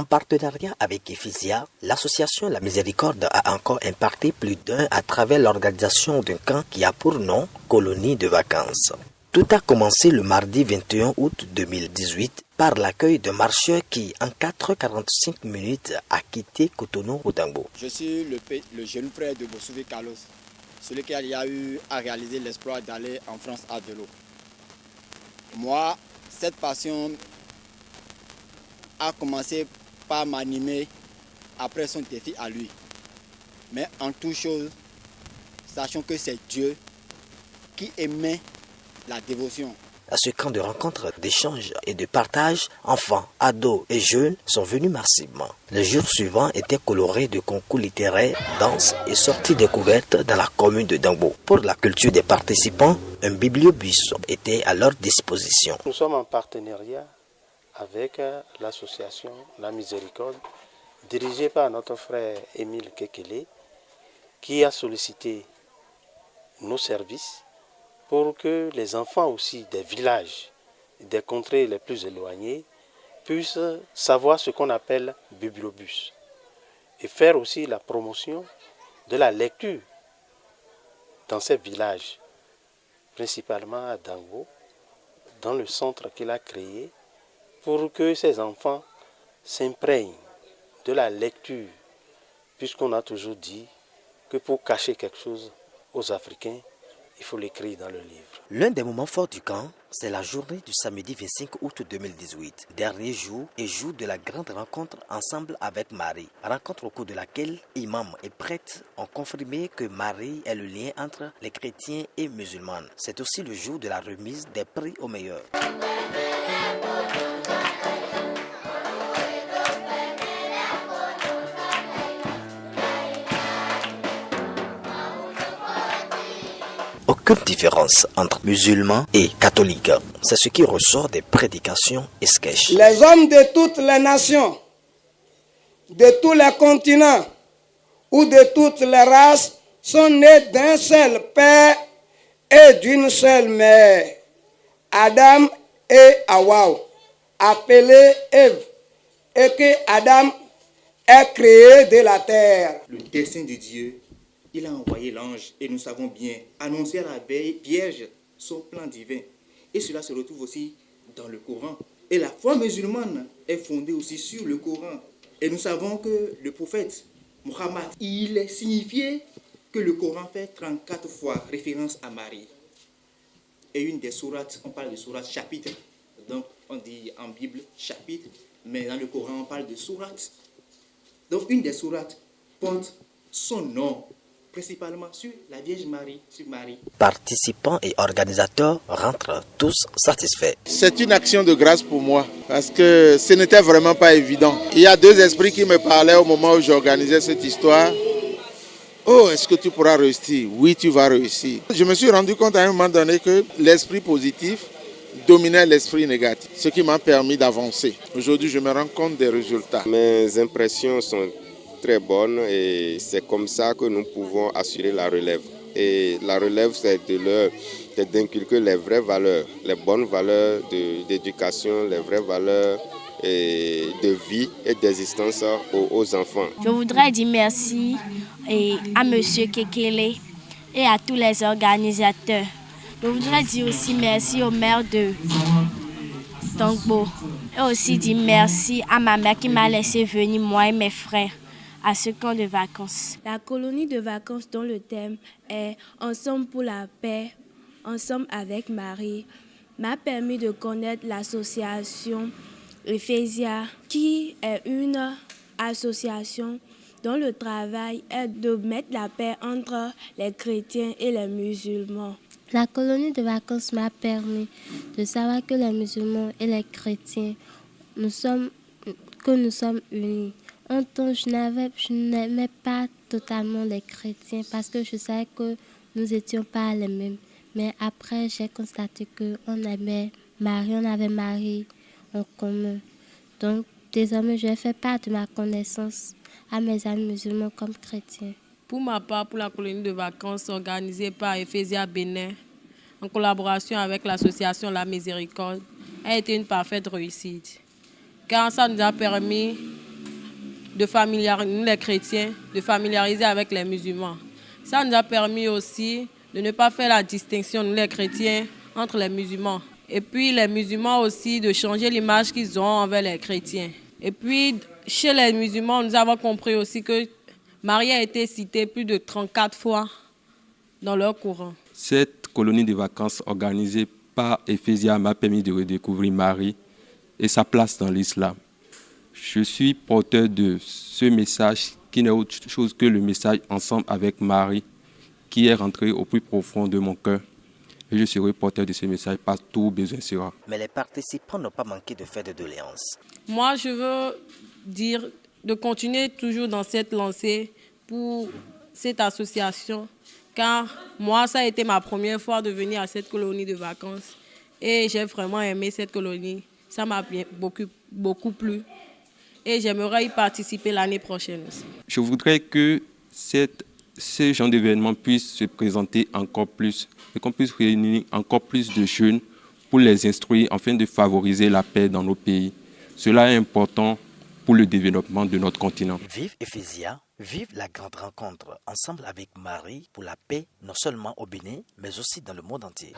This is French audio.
En partenariat avec Ephésia, l'association La Miséricorde a encore impacté plus d'un à travers l'organisation d'un camp qui a pour nom Colonie de vacances. Tout a commencé le mardi 21 août 2018 par l'accueil d'un marcheur qui, en 4h45 minutes, a quitté Cotonou-Rodangbo. Je suis le jeune frère de Bosouvé Carlos, celui qui a eu à réaliser l'exploit d'aller en France à vélo. Moi, cette passion a commencé par m'animer après son défi à lui. Mais en toute chose, sachant que c'est Dieu qui émet la dévotion. À ce camp de rencontre, d'échange et de partage, enfants, ados et jeunes sont venus massivement. Le jour suivant était coloré de concours littéraires, danses et sorties découvertes dans la commune de Dangbo. Pour la culture des participants, un bibliobus était à leur disposition. Nous sommes en partenariat avec l'association La Miséricorde, dirigée par notre frère Émile Kekele, qui a sollicité nos services pour que les enfants aussi des villages, des contrées les plus éloignées, puissent savoir ce qu'on appelle bibliobus et faire aussi la promotion de la lecture dans ces villages, principalement à Dangbo, dans le centre qu'il a créé, pour que ces enfants s'imprègnent de la lecture, puisqu'on a toujours dit que pour cacher quelque chose aux Africains, il faut l'écrire dans le livre. L'un des moments forts du camp, c'est la journée du samedi 25 août 2018, dernier jour et jour de la grande rencontre ensemble avec Marie. Rencontre au cours de laquelle imams et prêtres ont confirmé que Marie est le lien entre les chrétiens et musulmans. C'est aussi le jour de la remise des prix aux meilleurs. Aucune différence entre musulmans et catholiques. C'est ce qui ressort des prédications et sketchs. Les hommes de toutes les nations, de tous les continents ou de toutes les races sont nés d'un seul père et d'une seule mère, Adam et Hawa, appelés Ève, et que Adam est créé de la terre. Le dessein de Dieu, il a envoyé l'ange et nous savons bien annoncer à la Vierge son plan divin. Et cela se retrouve aussi dans le Coran. Et la foi musulmane est fondée aussi sur le Coran. Et nous savons que le prophète Mohammed, il est signifié que le Coran fait 34 fois référence à Marie. Et une des sourates, on parle de sourate chapitre. Donc on dit en Bible chapitre, mais dans le Coran on parle de sourate. Donc une des sourates porte son nom, principalement sur la Vierge Marie, sur Marie. Participants et organisateurs rentrent tous satisfaits. C'est une action de grâce pour moi, parce que ce n'était vraiment pas évident. Il y a deux esprits qui me parlaient au moment où j'organisais cette histoire. Oh, est-ce que tu pourras réussir? Oui, tu vas réussir. Je me suis rendu compte à un moment donné que l'esprit positif dominait l'esprit négatif, ce qui m'a permis d'avancer. Aujourd'hui, je me rends compte des résultats. Mes impressions sont très bonne et c'est comme ça que nous pouvons assurer la relève. Et la relève, c'est d'inculquer les vraies valeurs, les bonnes valeurs d'éducation, les vraies valeurs de vie et d'existence aux enfants. Je voudrais dire merci à M. Kekele et à tous les organisateurs. Je voudrais dire aussi merci au maire de Dangbo et aussi dire merci à ma mère qui m'a laissé venir, moi et mes frères, à ce camp de vacances. La colonie de vacances dont le thème est « Ensemble pour la paix, ensemble avec Marie » m'a permis de connaître l'association Ephésia, qui est une association dont le travail est de mettre la paix entre les chrétiens et les musulmans. La colonie de vacances m'a permis de savoir que les musulmans et les chrétiens, nous sommes unis. En temps, je n'aimais pas totalement les chrétiens parce que je savais que nous n'étions pas les mêmes. Mais après, j'ai constaté qu'on aimait Marie, on avait Marie en commun. Donc, désormais, je fais part de ma connaissance à mes amis musulmans comme chrétiens. Pour ma part, pour la colonie de vacances organisée par Ephésia Bénin, en collaboration avec l'association La Miséricorde, a été une parfaite réussite. Car ça nous a permis nous les chrétiens, de familiariser avec les musulmans. Ça nous a permis aussi de ne pas faire la distinction, nous les chrétiens, entre les musulmans. Et puis les musulmans aussi, de changer l'image qu'ils ont envers les chrétiens. Et puis, chez les musulmans, nous avons compris aussi que Marie a été citée plus de 34 fois dans leur Coran. Cette colonie de vacances organisée par Ephésia m'a permis de redécouvrir Marie et sa place dans l'islam. Je suis porteur de ce message qui n'est autre chose que le message ensemble avec Marie qui est rentré au plus profond de mon cœur. Et je serai porteur de ce message par tout besoin sera. Mais les participants n'ont pas manqué de faire de doléances. Moi, je veux dire de continuer toujours dans cette lancée pour cette association, car moi, ça a été ma première fois de venir à cette colonie de vacances et j'ai vraiment aimé cette colonie. Ça m'a beaucoup plu et j'aimerais y participer l'année prochaine aussi. Je voudrais que ce genre d'événement puisse se présenter encore plus et qu'on puisse réunir encore plus de jeunes pour les instruire afin de favoriser la paix dans nos pays. Cela est important pour le développement de notre continent. Vive Ephésia, vive la grande rencontre ensemble avec Marie pour la paix, non seulement au Bénin, mais aussi dans le monde entier.